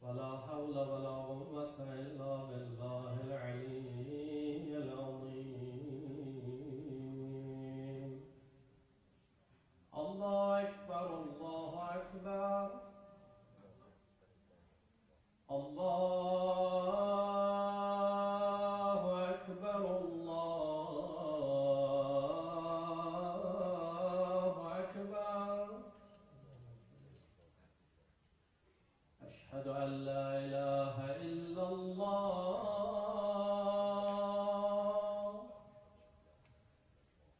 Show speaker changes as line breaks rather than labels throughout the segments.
ولا حول ولا قوة إلا بالله العلي العظيم. الله أكبر الله أكبر. الله أكبر الله أكبر. أشهد أن لا إله إلا الله.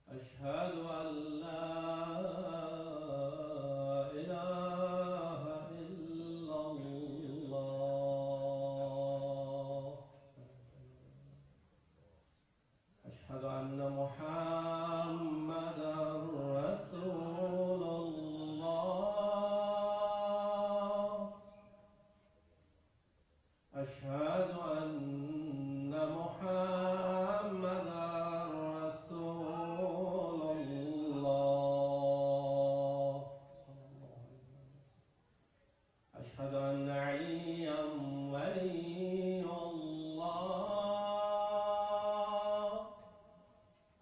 أشهد أن لا إله إلا الله. أشهد أن محمدًا رسول الله. أشهد أن محمدًا رسول الله. أشهد أن عليًا ولي الله.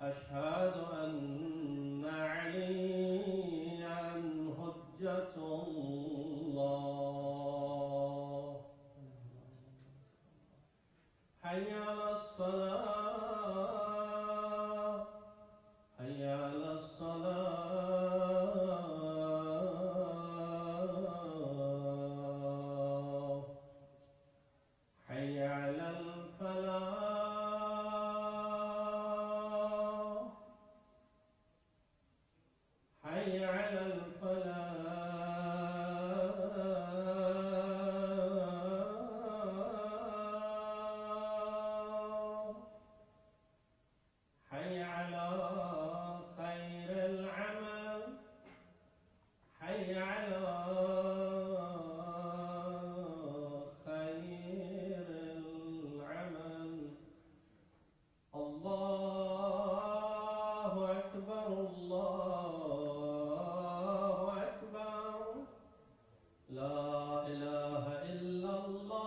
أشهد أن عليًا حجة الله. حي على الصلاة. حي على الصلاة. حي على الفلاح. حي على الفلاح. حي على خير العمل. حي على خير العمل. الله أكبر الله أكبر. لا إله إلا الله.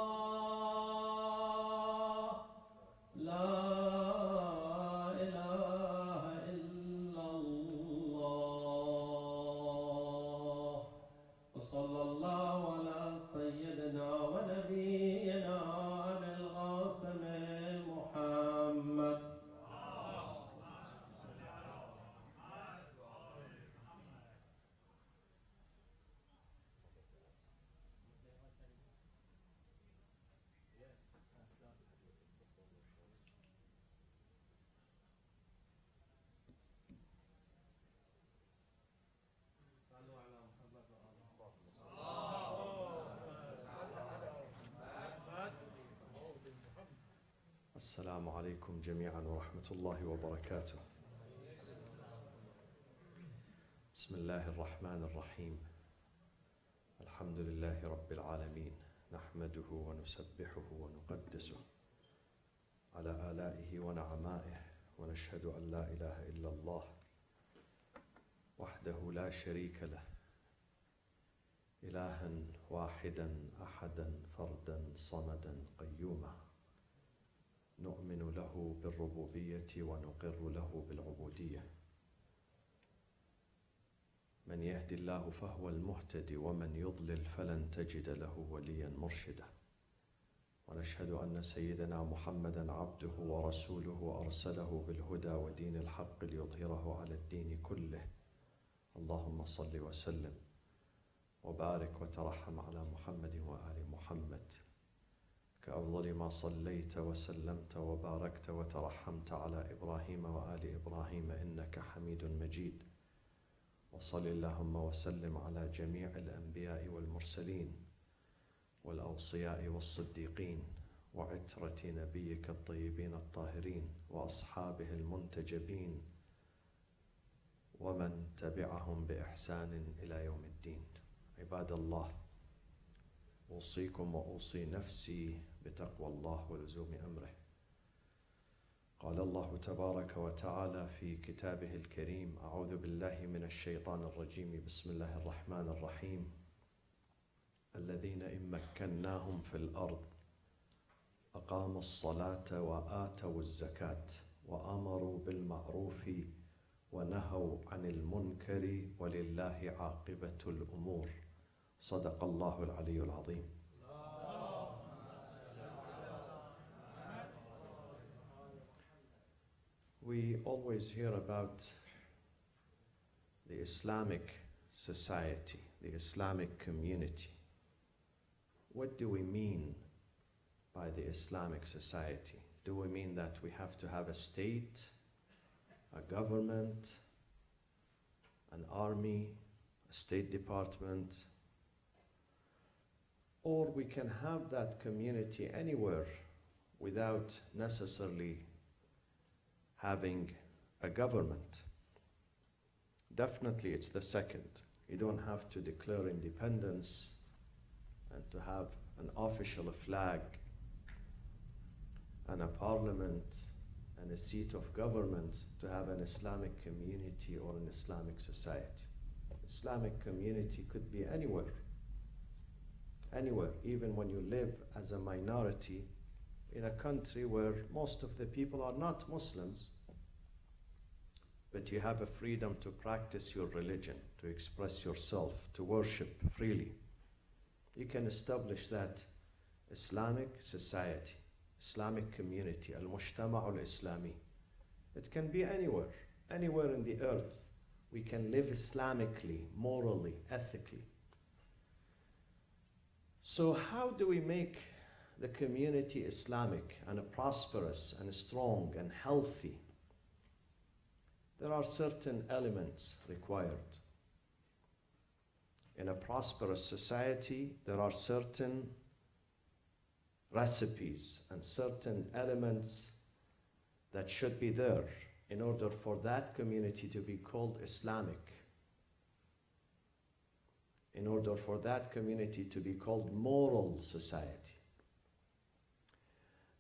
لا إله إلا الله. وصلى الله على سيدنا ونبينا أبي القاسم محمد. صلوا على محمد وآل محمد.
السلام عليكم جميعا ورحمة الله وبركاته. بسم الله الرحمن الرحيم. الحمد لله رب العالمين، نحمده ونسبحه ونقدسه على آلائه ونعمائه، ونشهد أن لا إله إلا الله وحده لا شريك له، إلها واحدا أحدا فردا صمدا قيوما، نؤمن له بالربوبية ونقر له بالعبودية. من يهد الله فهو المهتدي، ومن يضلل فلن تجد له وليا مرشدا. ونشهد أن سيدنا محمدا عبده ورسوله، أرسله بالهدى ودين الحق ليظهره على الدين كله. اللهم صل وسلم وبارك وترحم على محمد وآل محمد، كأفضل ما صليت وسلمت وباركت وترحمت على إبراهيم وآل إبراهيم إنك حميد مجيد. وصل اللهم وسلم على جميع الأنبياء والمرسلين والأوصياء والصديقين وعترة نبيك الطيبين الطاهرين وأصحابه المنتجبين ومن تبعهم بإحسان إلى يوم الدين. عباد الله، أوصيكم وأوصي نفسي بتقوى الله ولزوم أمره. قال الله تبارك وتعالى في كتابه الكريم: أعوذ بالله من الشيطان الرجيم، بسم الله الرحمن الرحيم. الذين إن مكناهم في الأرض أقاموا الصلاة وآتوا الزكاة وأمروا بالمعروف ونهوا عن المنكر ولله عاقبة الأمور. صدق الله العلي العظيم. We always hear about the Islamic society, the Islamic community. What do we mean by the Islamic society? Do we mean that we have to have a state, a government, an army, a State Department? Or we can have that community anywhere without necessarily having a government? Definitely it's the second. You don't have to declare independence and to have an official flag and a parliament and a seat of government to have an Islamic community or an Islamic society. Islamic community could be anywhere. Anywhere, even when you live as a minority in a country where most of the people are not Muslims, but you have a freedom to practice your religion, to express yourself, to worship freely. You can establish that Islamic society, Islamic community, al-mujtama' al-Islami. It can be anywhere, anywhere in the earth. We can live Islamically, morally, ethically. So how do we make the community Islamic and prosperous and strong and healthy? There are certain elements required. In a prosperous society, there are certain recipes and certain elements that should be there in order for that community to be called Islamic, in order for that community to be called moral society.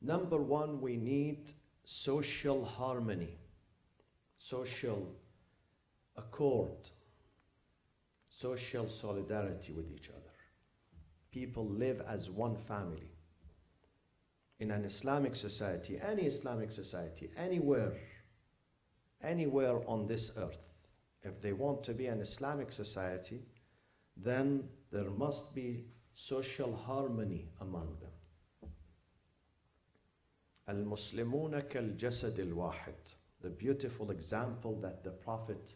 Number one, we need social harmony, social accord, social solidarity with each other. People live as one family. In an Islamic society, any Islamic society, anywhere on this earth, if they want to be an Islamic society, then there must be social harmony among them. Al-Muslimuna kal-jasad al-wahid. The beautiful example that the Prophet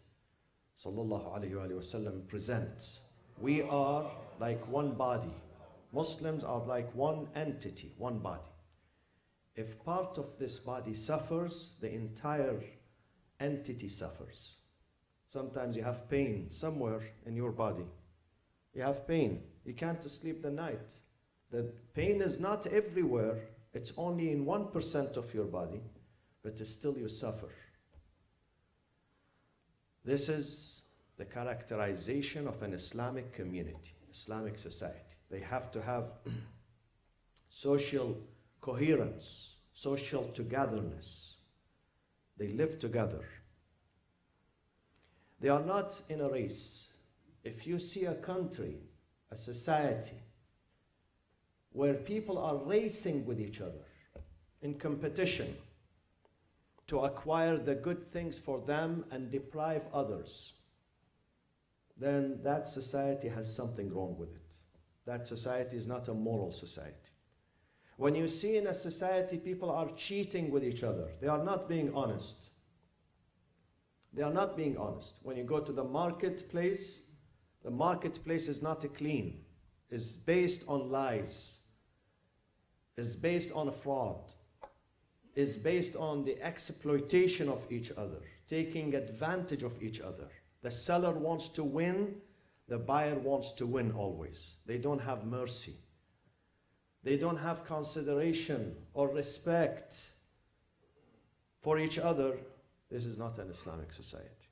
ﷺ presents. We are like one body. Muslims are like one entity, one body. If part of this body suffers, the entire entity suffers. Sometimes you have pain somewhere in your body. You have pain. You can't sleep the night. The pain is not everywhere. It's only in 1% of your body, but still you suffer. This is the characterization of an Islamic community, Islamic society. They have to have social coherence, social togetherness. They live together. They are not in a race. If you see a country, a society, where people are racing with each other in competition to acquire the good things for them and deprive others, then that society has something wrong with it. That society is not a moral society. When you see in a society people are cheating with each other, they are not being honest. They are not being honest. When you go to the marketplace is not clean. It's based on lies. Is based on fraud, is based on the exploitation of each other, taking advantage of each other. The seller wants to win, the buyer wants to win always. They don't have mercy. They don't have consideration or respect for each other. This is not an Islamic society.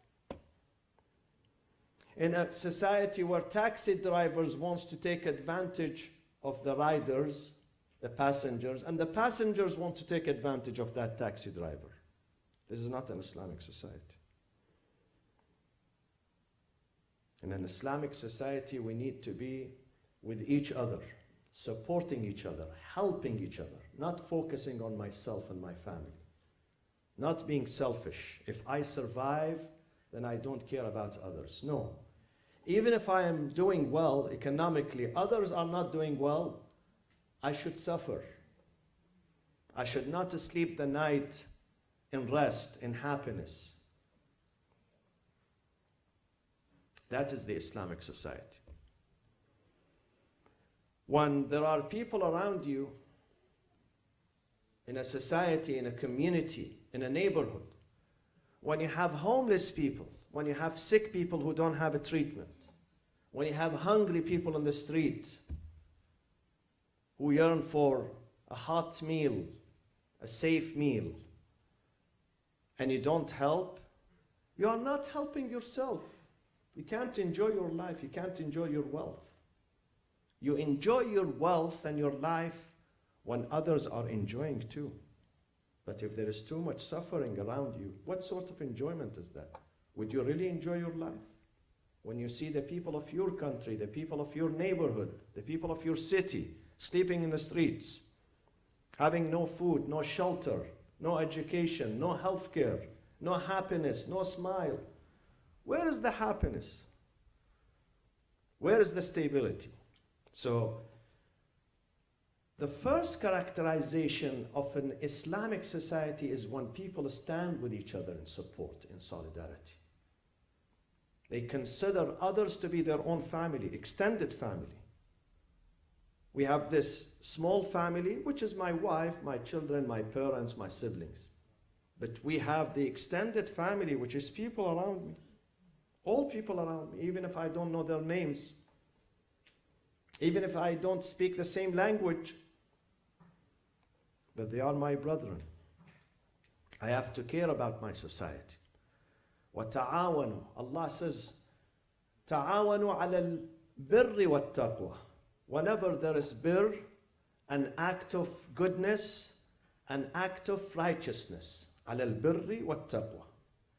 In a society where taxi drivers wants to take advantage of the riders, the passengers, and the passengers want to take advantage of that taxi driver. This is not an Islamic society. In an Islamic society, we need to be with each other, supporting each other, helping each other, not focusing on myself and my family, not being selfish. If I survive, then I don't care about others. No. Even if I am doing well economically, others are not doing well, I should suffer. I should not sleep the night in rest, in happiness. That is the Islamic society. When there are people around you in a society, in a community, in a neighborhood, when you have homeless people, when you have sick people who don't have a treatment, when you have hungry people on the street who yearn for a hot meal, a safe meal, and you don't help, you are not helping yourself. You can't enjoy your life. You can't enjoy your wealth. You enjoy your wealth and your life when others are enjoying too. But if there is too much suffering around you, what sort of enjoyment is that? Would you really enjoy your life? When you see the people of your country, the people of your neighborhood, the people of your city sleeping in the streets, having no food, no shelter, no education, no health care, no happiness, no smile. Where is the happiness? Where is the stability? So, the first characterization of an Islamic society is when people stand with each other in support, in solidarity. They consider others to be their own family, extended family. We have this small family, which is my wife, my children, my parents, my siblings. But we have the extended family, which is people around me. All people around me, even if I don't know their names. Even if I don't speak the same language. But they are my brethren. I have to care about my society. وَتَعَاوَنُوا. Allah says, تَعَاوَنُوا عَلَى الْبِرِّ وَالتَّقْوَى. Whenever there is birr, an act of goodness, an act of righteousness. عَلَى الْبِرِّ وَالتَّقْوَى.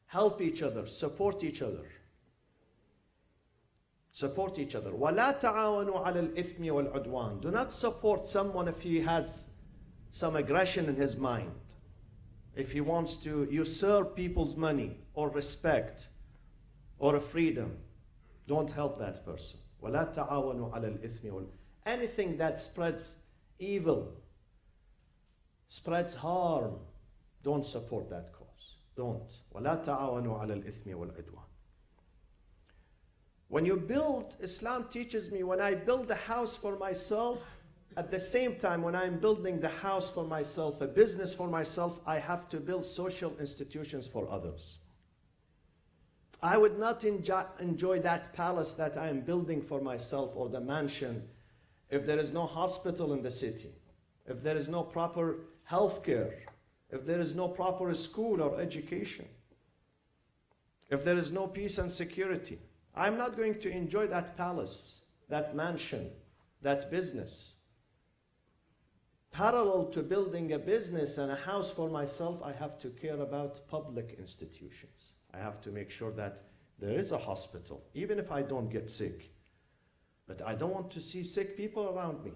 Help each other, support each other. Support each other. وَلَا تَعَاوَنُوا عَلَى الْإِثْمِ وَالْعُدْوَانِ. Do not support someone if he has some aggression in his mind. If he wants to usurp people's money or respect or a freedom, don't help that person. وَلَا تَعَاوَنُوا عَلَى الْإِثْمِ وَالْعُدْوَانِ. Anything that spreads evil, spreads harm, don't support that cause. Don't. وَلَا تَعَاوَنُوا عَلَى الْإِثْمِ وَالْعُدْوَانِ. When you build, Islam teaches me, when I build a house for myself, at the same time when I'm building the house for myself, a business for myself, I have to build social institutions for others. I would not enjoy that palace that I am building for myself or the mansion if there is no hospital in the city, if there is no proper health care, if there is no proper school or education, if there is no peace and security. I'm not going to enjoy that palace, that mansion, that business. Parallel to building a business and a house for myself, I have to care about public institutions. I have to make sure that there is a hospital, even if I don't get sick. But I don't want to see sick people around me.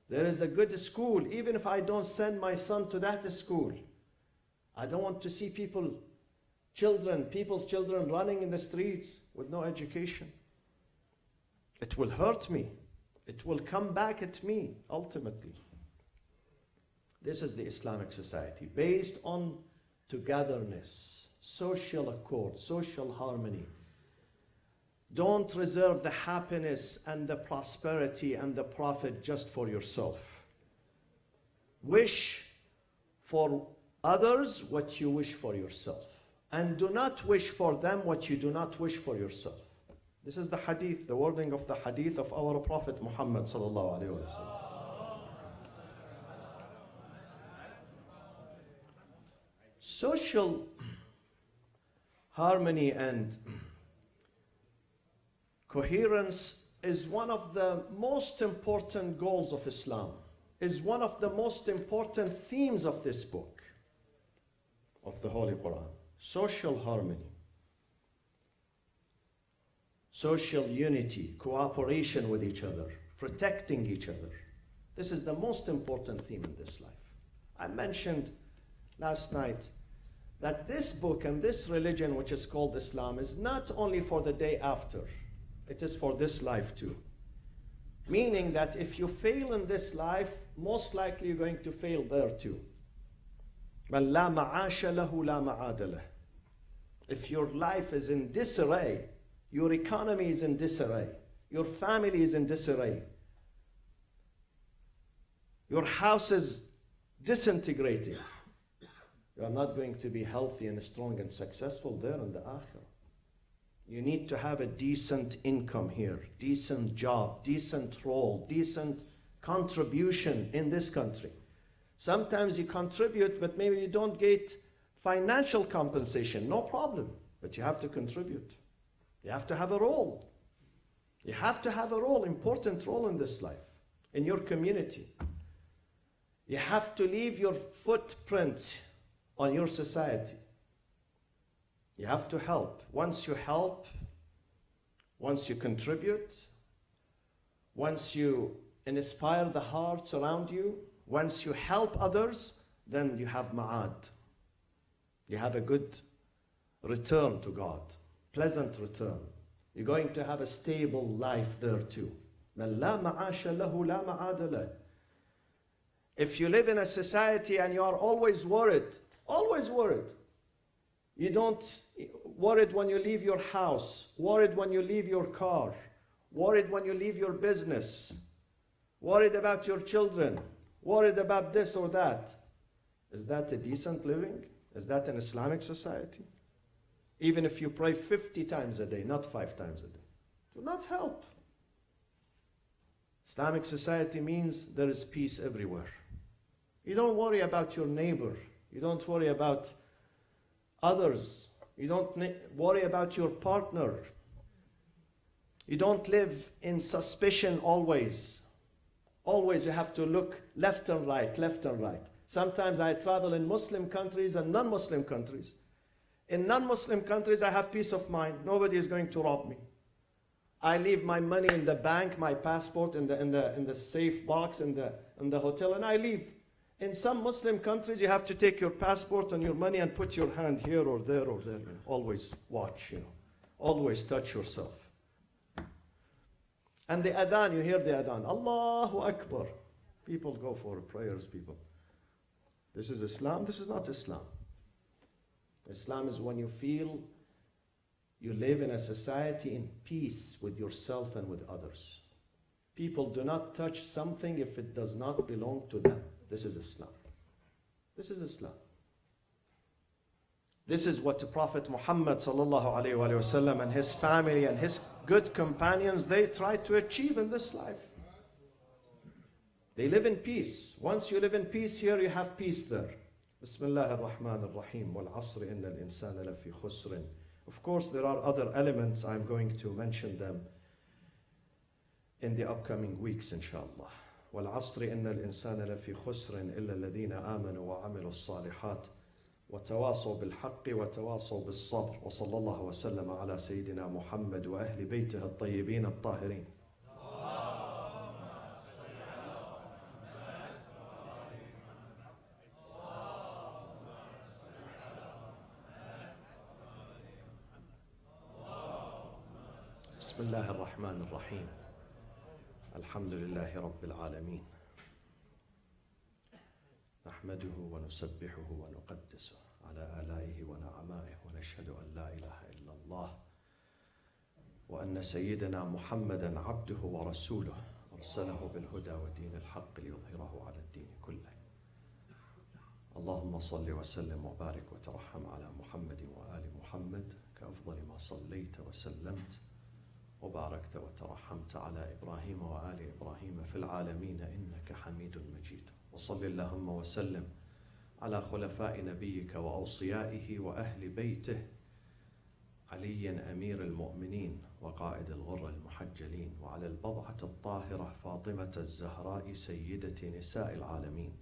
There is a good school, even if I don't send my son to that school. I don't want to see people's children running in the streets with no education. It will hurt me. It will come back at me, ultimately. This is the Islamic society, based on togetherness, social accord, social harmony. Don't reserve the happiness and the prosperity and the profit just for yourself. Wish for others what you wish for yourself. And do not wish for them what you do not wish for yourself. This is the hadith, the wording of the hadith of our Prophet Muhammad sallallahu alaihi wasallam. Social harmony and coherence is one of the most important goals of Islam, is one of the most important themes of this book, of the Holy Quran. Social harmony, social unity, cooperation with each other, protecting each other. This is the most important theme in this life. I mentioned last night that this book and this religion, which is called Islam, is not only for the day after, it is for this life too. Meaning that if you fail in this life, most likely you're going to fail there too. مَنْ لَا مَعَاشَ لَهُ لَا مَعَادَ لَهُ. If your life is in disarray, your economy is in disarray, your family is in disarray, your house is disintegrating, you are not going to be healthy and strong and successful there in the akhirah. You need to have a decent income here, decent job, decent role, decent contribution in this country. Sometimes you contribute, but maybe you don't get financial compensation, no problem, but you have to contribute. You have to have a role. You have to have a role, important role in this life, in your community. You have to leave your footprint on your society. You have to help. Once you help, once you contribute, once you inspire the hearts around you, once you help others, then you have ma'ad. You have a good return to God, pleasant return. You're going to have a stable life there too. مَنْ لَا مَعَاشَ لَهُ لَا مَعَادَ لَهُ. If you live in a society and you are always worried, you don't worried when you leave your house, worried when you leave your car, worried when you leave your business, worried about your children, worried about this or that. Is that a decent living? Is that an Islamic society? Even if you pray 50 times a day, not 5 times a day, it will not help. Islamic society means there is peace everywhere. You don't worry about your neighbor. You don't worry about others. You don't worry about your partner. You don't live in suspicion always. Always you have to look left and right, left and right. Sometimes I travel in Muslim countries and non-Muslim countries. In non-Muslim countries, I have peace of mind. Nobody is going to rob me. I leave my money in the bank, my passport in the safe box in the hotel, and I leave. In some Muslim countries, you have to take your passport and your money and put your hand here or there or there. Always watch, Always touch yourself. And the adhan, you hear the adhan. Allahu Akbar. People go for prayers, people. This is Islam. This is not Islam. Islam is when you feel you live in a society in peace with yourself and with others. People do not touch something if it does not belong to them. This is Islam. This is Islam. This is what the Prophet Muhammad sallallahu alaihi wasallam and his family and his good companions, they tried to achieve in this life. They live in peace. Once you live in peace here, you have peace there. Bismillah ar-Rahman ar-Rahim. Wal asri inna al-insana lafi khusrin. Of course, there are other elements. I'm going to mention them in the upcoming weeks, inshallah. والعصر إن الإنسان لفي خسر إلا الذين آمنوا وعملوا الصالحات وتواصوا بالحق وتواصوا بالصبر وصلى الله وسلم على سيدنا محمد وأهل بيته الطيبين الطاهرين. بسم الله الرحمن الرحيم. الحمد لله رب العالمين. نحمده ونسبحه ونقدسه على آلائه ونعمائه ونشهد أن لا إله إلا الله وأن سيدنا محمدا عبده ورسوله أرسله بالهدى ودين الحق ليظهره على الدين كله. اللهم صل وسلم وبارك وترحم على محمد وآل محمد كأفضل ما صليت وسلمت وباركت وترحمت على إبراهيم وآل إبراهيم في العالمين إنك حميد مجيد. وصل اللهم وسلم على خلفاء نبيك وأوصيائه وأهل بيته علي أمير المؤمنين وقائد الغر المحجلين وعلى البضعة الطاهرة فاطمة الزهراء سيدة نساء العالمين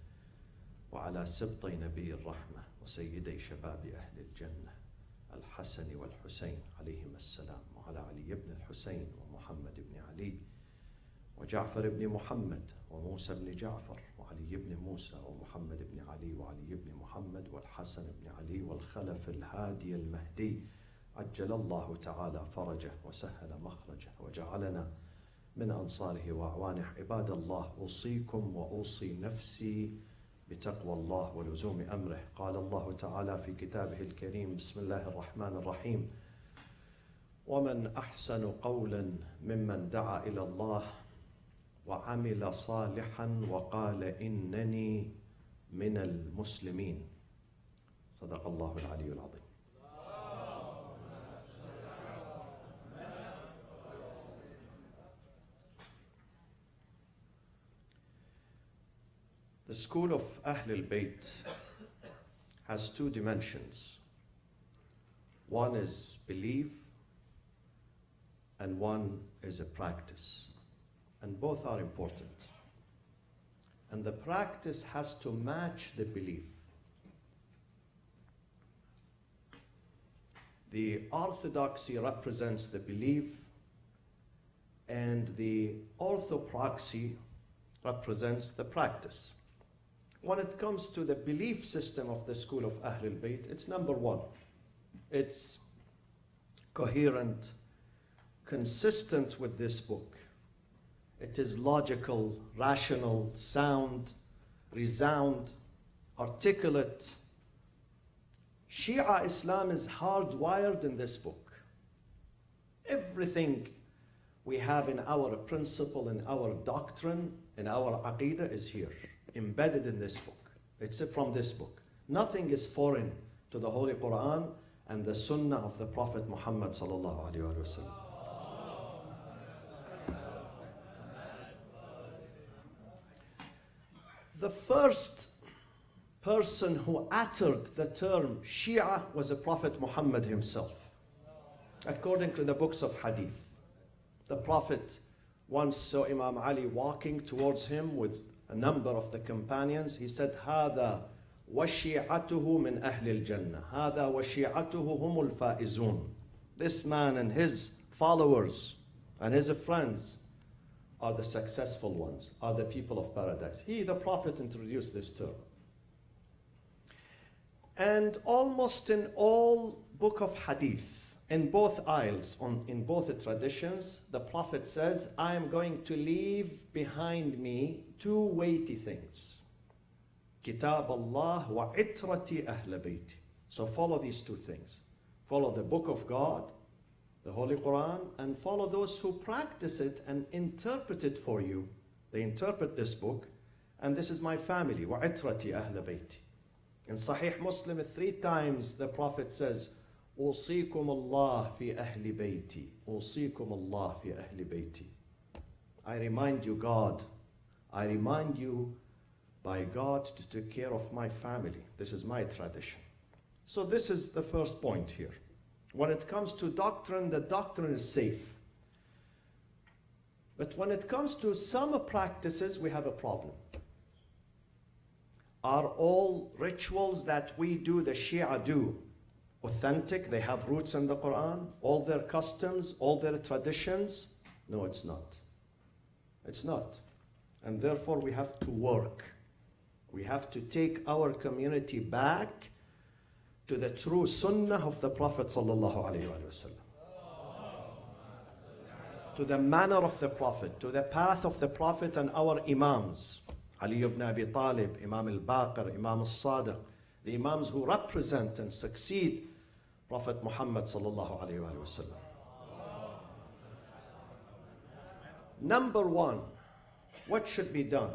وعلى سبطي نبي الرحمة وسيدي شباب أهل الجنة الحسن والحسين عليهما السلام وعلى علي بن الحسين ومحمد بن علي وجعفر بن محمد وموسى بن جعفر وعلي بن موسى ومحمد بن علي وعلي بن محمد والحسن بن علي والخلف الهادي المهدي عجل الله تعالى فرجه وسهل مخرجه وجعلنا من أنصاره وأعوانه. عباد الله، أوصيكم وأوصي نفسي بتقوى الله ولزوم أمره. قال الله تعالى في كتابه الكريم: بسم الله الرحمن الرحيم: ومن أحسن قولا ممن دعا إلى الله وعمل صالحا وقال إنني من المسلمين. صدق الله العلي العظيم. The school of Ahl al-Bayt has two dimensions. One is belief and one is a practice. And both are important. And the practice has to match the belief. The orthodoxy represents the belief, and the orthopraxy represents the practice. When it comes to the belief system of the school of Ahl al-Bayt, it's number one. It's coherent, consistent with this book. It is logical, rational, sound, resound, articulate. Shia Islam is hardwired in this book. Everything we have in our principle, in our doctrine, in our aqidah is here, embedded in this book. It's from this book. Nothing is foreign to the Holy Quran and the Sunnah of the Prophet Muhammad sallallahu alaihi wasallam. The first person who uttered the term Shia was the Prophet Muhammad himself. According to the books of Hadith, the Prophet once saw Imam Ali walking towards him with a number of the companions. He said, هذا وشيعته من أهل الجنة هذا وشيعته هم الفائزون. This man and his followers and his friends are the successful ones, are the people of paradise. He, the Prophet, introduced this term. And almost in all book of Hadith, in both aisles, in both traditions, the Prophet says, I am going to leave behind me two weighty things. Kitab Allah wa itrati ahl bayti. So follow these two things. Follow the book of God, the Holy Quran, and follow those who practice it and interpret it for you. They interpret this book, and this is my family. Wa itrati ahl bayti. In Sahih Muslim, 3 times the Prophet says, أوصيكم الله في أهل بيتي أوصيكم الله في أهل بيتي. I remind you, God, I remind you by God to take care of my family. This is my tradition. So this is the first point here. When it comes to doctrine, the doctrine is safe. But when it comes to some practices, we have a problem. Are all rituals that we do, the Shia do, authentic? They have roots in the Quran? All their customs, all their traditions? No, it's not. It's not. And therefore we have to work. We have to take our community back to the true sunnah of the Prophet sallallahu alaihi wasallam, to the manner of the Prophet, to the path of the Prophet and our imams. Ali ibn Abi Talib, Imam al-Baqir, Imam al-Sadiq, the imams who represent and succeed Prophet Muhammad sallallahu alaihi wasallam. Number one, what should be done?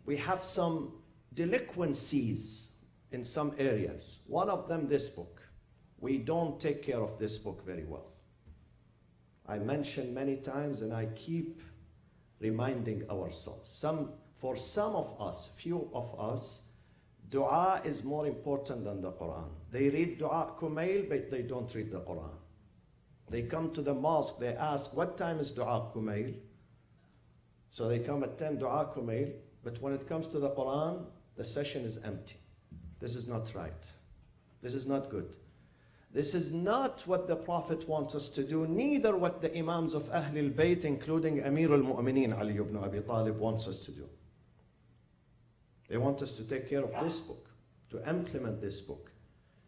We have some delinquencies in some areas. One of them, this book. We don't take care of this book very well. I mentioned many times, and I keep reminding ourselves. For some of us, few of us, dua is more important than the Quran. They read dua kumail, but they don't read the Quran. They come to the mosque, they ask, what time is dua kumail? So they come at 10 dua kumail, but when it comes to the Quran, the session is empty. This is not right. This is not good. This is not what the Prophet wants us to do, neither what the Imams of Ahlul Bayt, including Amir al-Mu'mineen Ali ibn Abi Talib, wants us to do. They want us to take care of this book, to implement this book,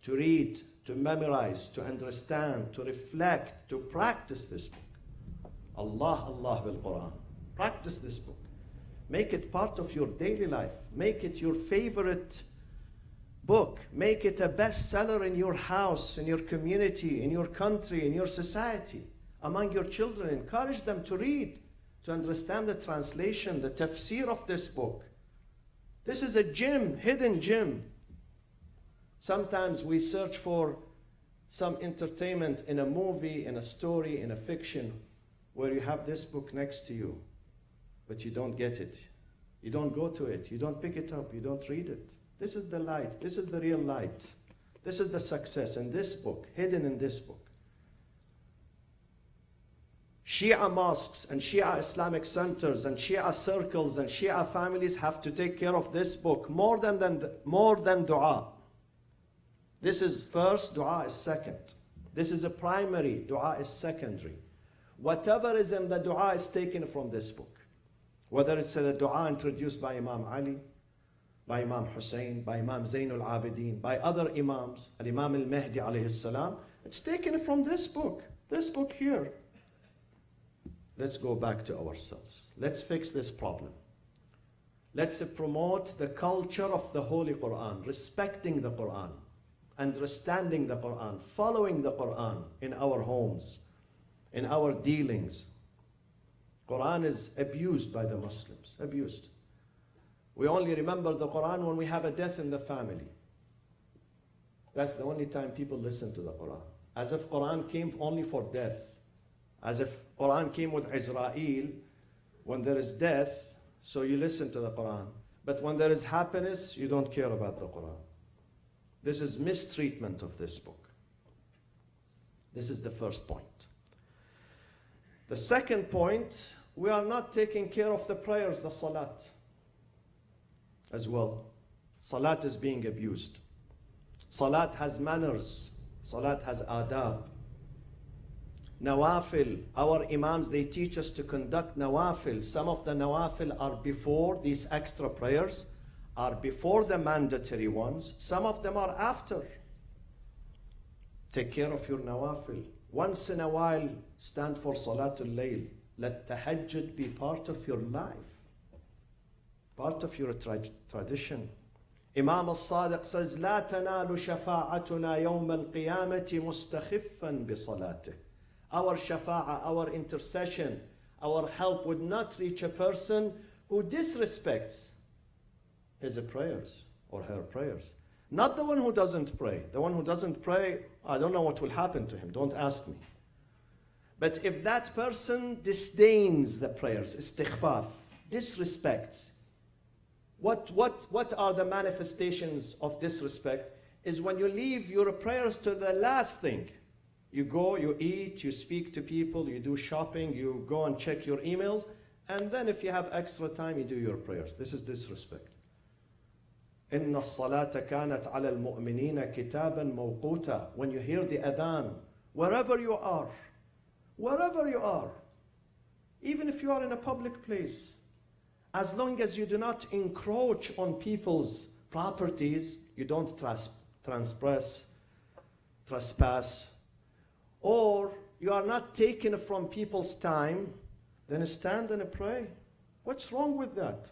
to read, to memorize, to understand, to reflect, to practice this book. Allah bil Quran. Practice this book. Make it part of your daily life. Make it your favorite book. Make it a bestseller in your house, in your community, in your country, in your society, among your children. Encourage them to read, to understand the translation, the tafsir of this book. This is a gem, hidden gem. Sometimes we search for some entertainment in a movie, in a story, in a fiction, where you have this book next to you, but you don't get it. You don't go to it. You don't pick it up. You don't read it. This is the light. This is the real light. This is the success in this book, hidden in this book. Shia mosques and Shia Islamic centers and Shia circles and Shia families have to take care of this book more than dua. This is first, dua is second. This is a primary, dua is secondary. Whatever is in the dua is taken from this book. Whether it's a dua introduced by Imam Ali, by Imam Hussein, by Imam Zainul Abidin, by other Imams, Imam al-Mahdi alayhi salam, it's taken from this book here. Let's go back to ourselves. Let's fix this problem. Let's promote the culture of the Holy Quran, respecting the Quran, understanding the Quran, following the Quran in our homes, in our dealings. Quran is abused by the Muslims, abused. We only remember the Quran when we have a death in the family. That's the only time people listen to the Quran. As if Quran came only for death. As if Quran came with Israel when there is death, so you listen to the Quran. But when there is happiness, you don't care about the Quran. This is mistreatment of this book. This is the first point. The second point, we are not taking care of the prayers, the salat, as well. Salat is being abused. Salat has manners. Salat has adab. Nawafil, our imams, they teach us to conduct nawafil. Some of the nawafil are before, these extra prayers are before the mandatory ones. Some of them are after. Take care of your nawafil. Once in a while, stand for Salatul Layl. Let tahajjud be part of your life, part of your tradition. Imam al-Sadiq says, لا تنال شفاعتنا يوم القيامة مستخفا بصلاته. Our shafa'ah, our intercession, our help would not reach a person who disrespects his prayers or her prayers. Not the one who doesn't pray. The one who doesn't pray, I don't know what will happen to him. Don't ask me. But if that person disdains the prayers, istighfaf, disrespects, what are the manifestations of disrespect? Is when you leave your prayers to the last thing. You go, you eat, you speak to people, you do shopping, you go and check your emails, and then if you have extra time, you do your prayers. This is disrespect. إِنَّ الصَّلَاةَ كَانَتْ عَلَى الْمُؤْمِنِينَ كِتَابًا مَوْقُوتًا. When you hear the adhan, wherever you are, even if you are in a public place, as long as you do not encroach on people's properties, you don't trespass, or you are not taken from people's time, then stand and pray. What's wrong with that?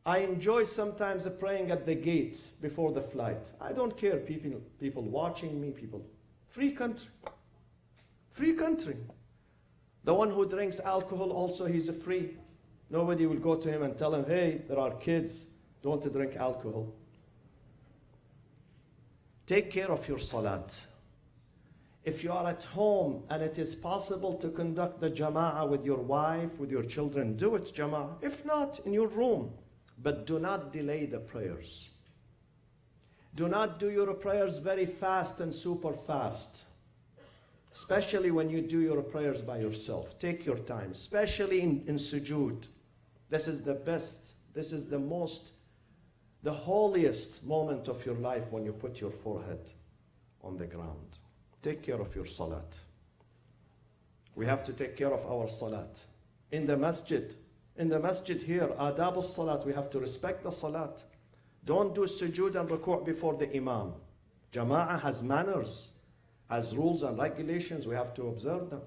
I enjoy sometimes praying at the gate before the flight. I don't care, people watching me, people. Free country. Free country. The one who drinks alcohol also, he's free. Nobody will go to him and tell him, hey, there are kids, don't drink alcohol. Take care of your salat. If you are at home and it is possible to conduct the jama'ah with your wife, with your children, do it jama'ah. If not, in your room. But do not delay the prayers. Do not do your prayers very fast and super fast. Especially when you do your prayers by yourself. Take your time, especially in sujood. This is the best, this is the most the holiest moment of your life when you put your forehead on the ground. Take care of your salat. We have to take care of our salat. In the masjid here, adab al-salat, we have to respect the salat. Don't do sujood and ruku' before the imam. Jama'ah has manners, has rules and regulations. We have to observe them.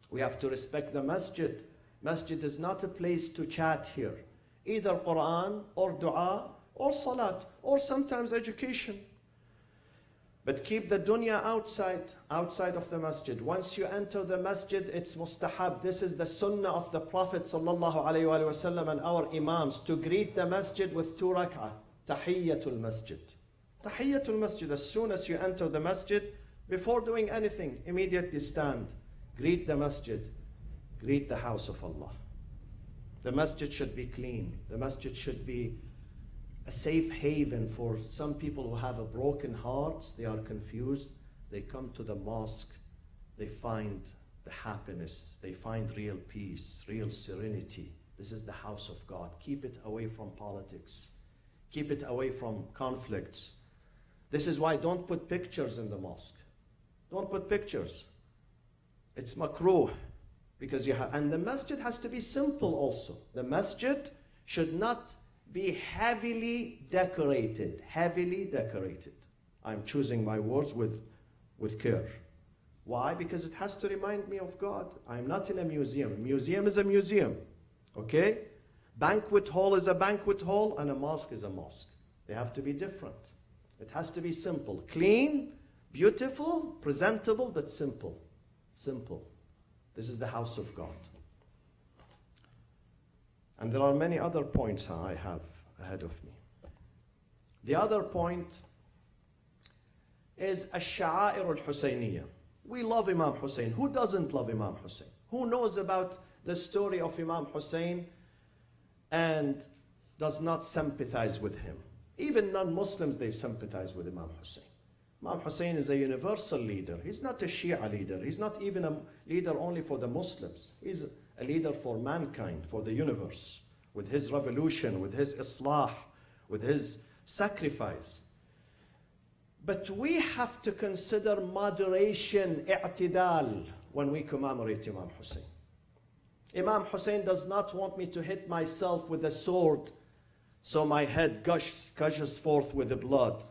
We have to respect the masjid. Masjid is not a place to chat here. Either Quran or dua or salat or sometimes education. But keep the dunya outside of the masjid. Once you enter the masjid, it's mustahab. This is the sunnah of the Prophet sallallahu alaihi wasallam and our imams to greet the masjid with 2 rak'ah. Tahiyyatul masjid. Tahiyyatul masjid. As soon as you enter the masjid, before doing anything, immediately stand. Greet the masjid. Greet the house of Allah. The masjid should be clean. The masjid should be a safe haven for some people who have a broken heart. They are confused. They come to the mosque. They find the happiness. They find real peace, real serenity. This is the house of God. Keep it away from politics. Keep it away from conflicts. This is why don't put pictures in the mosque. Don't put pictures. It's makruh. Because and the masjid has to be simple also. The masjid should not be heavily decorated. Heavily decorated. I'm choosing my words with care. Why? Because it has to remind me of God. I'm not in a museum. A museum is a museum. Okay? Banquet hall is a banquet hall and a mosque is a mosque. They have to be different. It has to be simple. Clean, beautiful, presentable, but simple. Simple. This is the house of God. And there are many other points I have ahead of me. The other point is Ash-Sha'air al-Husayniyah. We love Imam Hussein. Who doesn't love Imam Hussein? Who knows about the story of Imam Hussein and does not sympathize with him? Even non-Muslims, they sympathize with Imam Hussein. Imam Hussein is a universal leader. He's not a Shia leader. He's not even a leader only for the Muslims. He's a leader for mankind, for the universe, with his revolution, with his islah, with his sacrifice. But we have to consider moderation, i'tidal, when we commemorate Imam Hussein. Imam Hussein does not want me to hit myself with a sword so my head gushes forth with the blood.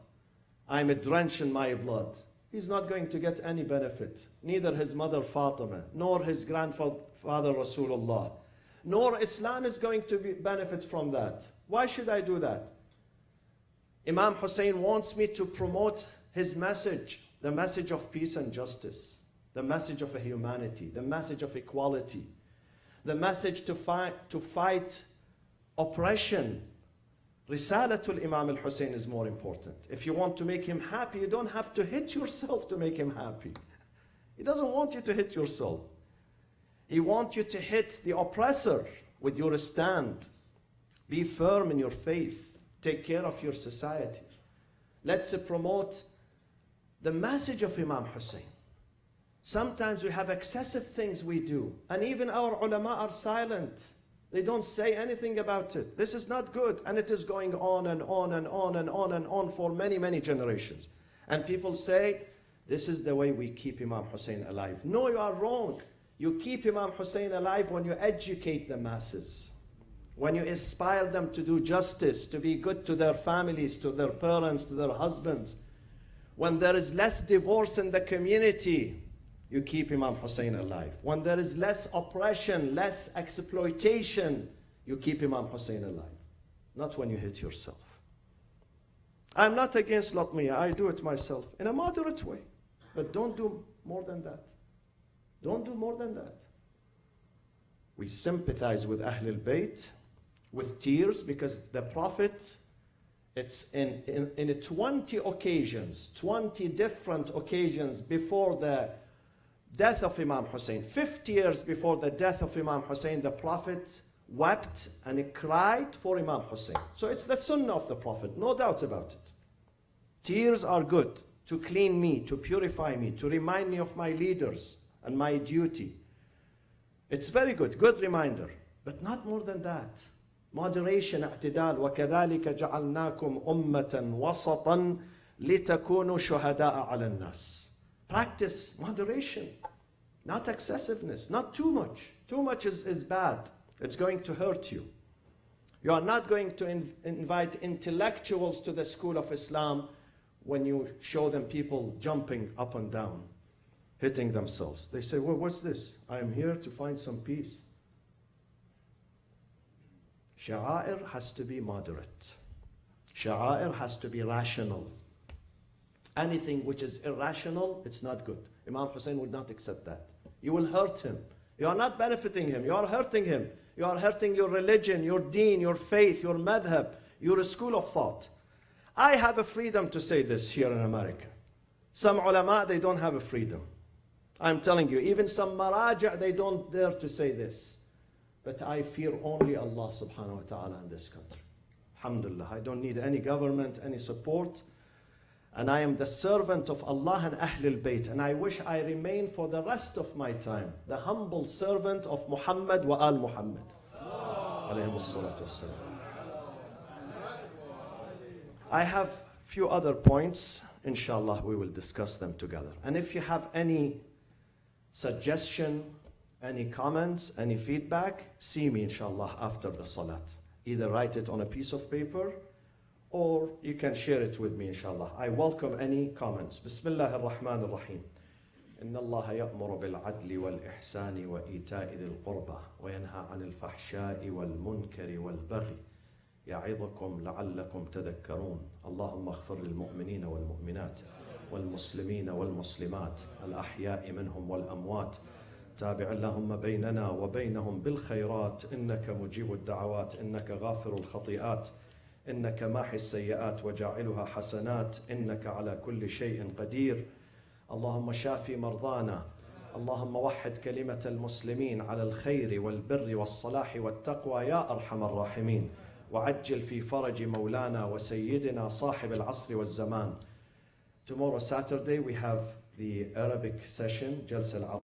I'm drenched in my blood. He's not going to get any benefit. Neither his mother Fatima, nor his grandfather Rasulullah, nor Islam is going to benefit from that. Why should I do that? Imam Hussein wants me to promote his message, the message of peace and justice, the message of humanity, the message of equality, the message to fight oppression. Risalatul Imam al-Hussein is more important. If you want to make him happy, you don't have to hit yourself to make him happy. He doesn't want you to hit yourself. He wants you to hit the oppressor with your stand. Be firm in your faith. Take care of your society. Let's promote the message of Imam Hussein. Sometimes we have excessive things we do, and even our ulama are silent. They don't say anything about it. This is not good. And it is going on and on and on and on and on for many, many generations. And people say, this is the way we keep Imam Hussein alive. No, you are wrong. You keep Imam Hussein alive when you educate the masses. When you inspire them to do justice, to be good to their families, to their parents, to their husbands. When there is less divorce in the community, you keep Imam Hussein alive. When there is less oppression, less exploitation, you keep Imam Hussein alive. Not when you hit yourself. I'm not against Latmiya. I do it myself in a moderate way. But don't do more than that. Don't do more than that. We sympathize with Ahlul Bayt with tears because the Prophet, it's in 20 occasions, 20 different occasions before the death of Imam Hussein. 50 years before the death of Imam Hussein, the Prophet wept and he cried for Imam Hussein. So it's the sunnah of the Prophet, no doubt about it. Tears are good to clean me, to purify me, to remind me of my leaders and my duty. It's very good, good reminder, but not more than that. Moderation, اعتدال. وكذلك جعلناكم أمة وسطا لتكونوا شهداء على الناس. Practice moderation, not excessiveness, not too much. Too much is bad. It's going to hurt you. You are not going to invite intellectuals to the school of Islam when you show them people jumping up and down, hitting themselves. They say, well, what's this? I am here to find some peace. Sha'air has to be moderate. Sha'air has to be rational. Anything which is irrational, it's not good. Imam Hussein would not accept that. You will hurt him. You are not benefiting him. You are hurting him. You are hurting your religion, your deen, your faith, your madhab, your school of thought. I have a freedom to say this here in America. Some ulama, they don't have a freedom. I'm telling you, even some maraja, they don't dare to say this. But I fear only Allah subhanahu wa ta'ala in this country. Alhamdulillah, I don't need any government, any support. And I am the servant of Allah and Ahlul Bayt. And I wish I remain for the rest of my time the humble servant of Muhammad wa al Muhammad. I have few other points. Inshallah, we will discuss them together. And if you have any suggestion, any comments, any feedback, see me inshallah after the salat. Either write it on a piece of paper or you can share it with me inshallah. I welcome any comments. Bismillah ar-Rahman ar-Rahim. إن الله يأمر بالعدل والإحسان وإيتاء ذي القربى وينهى عن الفحشاء والمنكر والبغي يعظكم لعلكم تذكرون. اللهم اغفر للمؤمنين والمؤمنات والمسلمين والمسلمات الأحياء منهم والأموات. تابع اللهم بيننا وبينهم بالخيرات إنك مجيب الدعوات إنك غافر الخطيئات إنك ماحي السيئات وجاعلها حسنات إنك على كل شيء قدير. اللهم شافي مرضانا. اللهم وحد كلمة المسلمين على الخير والبر والصلاح والتقوى يا أرحم الراحمين. وعجل في فرج مولانا وسيدنا صاحب العصر والزمان. Tomorrow Saturday we have the Arabic session, جلسة العربية.